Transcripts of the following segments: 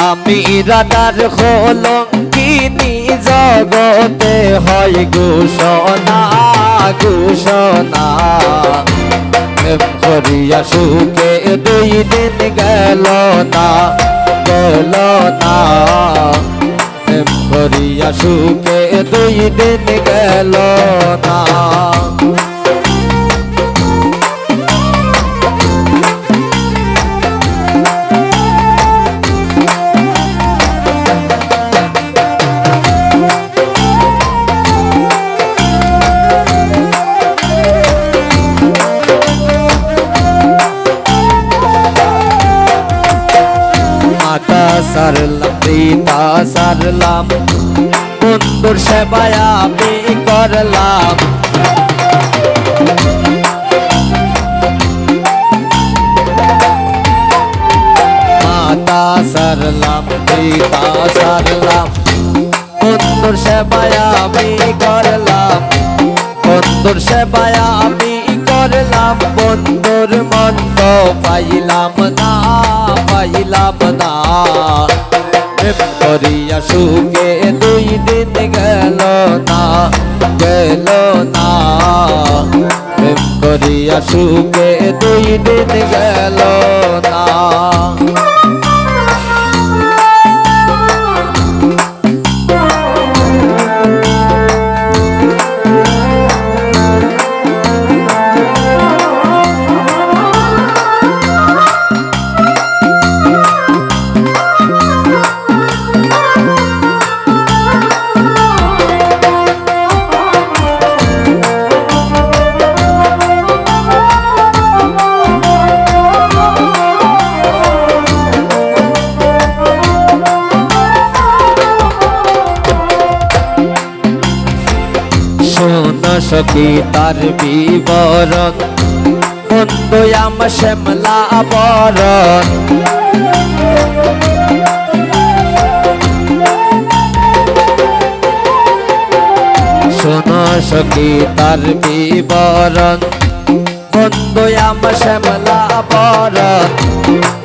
আমি রাধার কলঙ্কিনী জগতে হয় ঘোষণা ঘোষণা প্রেম করিয়া সুখে 2 দিন গেল না গেল না প্রেম করিয়া সুখে 2 দিন গেল না সারলাম পিতা সারলাম বন্ধুর সেবায় আমি করলাম মাতা সারলাম পিতা সারলাম বন্ধুর সেবায় আমি করলাম বন্ধুর সেবায় আমি করলাম বন্ধুর মন্দ পাইলাম না পাইলাম না প্রেম করিয়া সুখে 2 দিন গেল না গেল না প্রেম করিয়া সুখে 2 দিন গেল না সখী তার বিবরণ বন্ধু আমার শ্যামলা বরণ শোনো সখী তার বিবরণ বন্ধু আমার শ্যামলা বরণ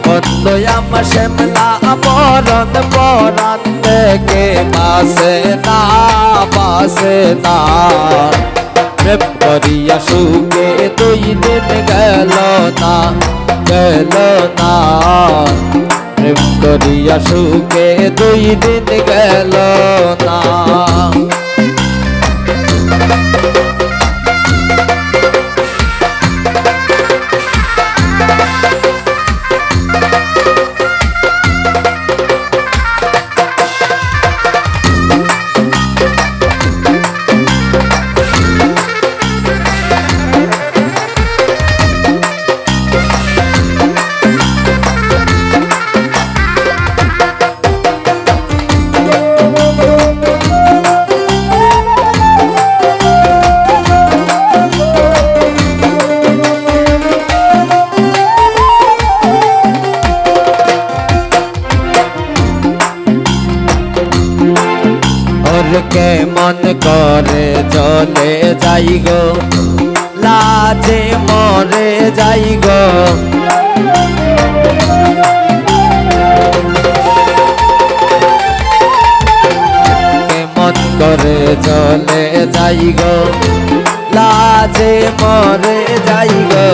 বন্ধু আমার শ্যামলা বরণ বরণ থেকে বাসে না প্রেম করিয়া সুখে 2 দিন গেল না গেল না প্রেম করিয়া সুখে 2 দিন গেল না কে মন করে চলে যাই গো লাজে মরে যাই গো কে মন করে চলে যাই গো লাজে মরে যাই গো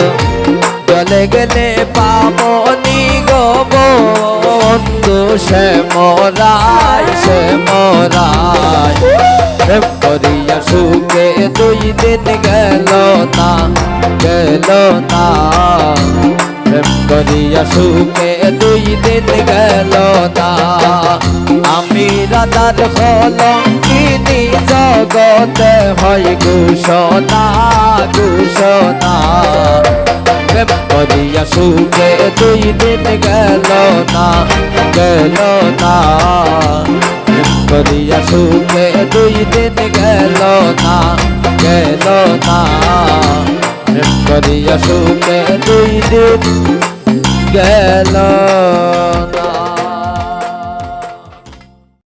চলে গেলে পাবো নি গো বন্ধু সে মরাই প্রেম করিয়া সুখে 2 দিন গেল না গেল না প্রেম করিয়া সুখে 2 দিন গেল না আমি রাধার কলঙ্কিনী জগতে হয় ঘোষণা ঘোষণা প্রেম করিয়া সুখে 2 দিন গেল না গেল না প্রেম করিয়া সুখে 2 দিন গেল না গেল না প্রেম করিয়া সুখে 2 দিন গেল না।